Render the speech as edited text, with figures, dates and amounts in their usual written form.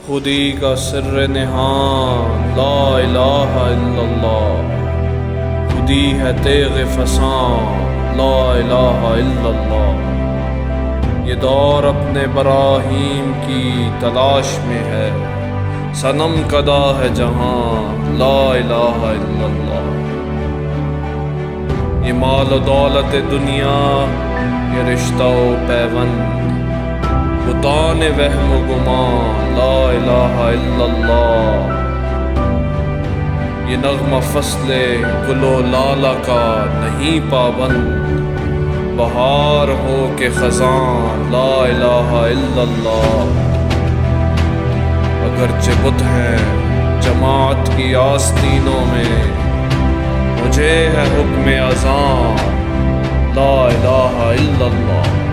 خودی کا سر نہاں لا الہ الا اللہ، خودی ہے تیغ فساں لا الہ الا اللہ۔ یہ دور اپنے براہیم کی تلاش میں ہے، صنم کدا ہے جہاں لا الہ الا اللہ۔ یہ مال و دولت دنیا، یہ رشتہ و پیوند، بتان وہم و گمان لا الہ الا اللہ۔ یہ نغمہ فصل گل و لالہ کا نہیں پابند، بہار ہو کے خزاں لا الہ الا اللہ۔ اگرچہ بت ہیں جماعت کی آستینوں میں، مجھے ہے حکم اذان لا الہ الا اللہ۔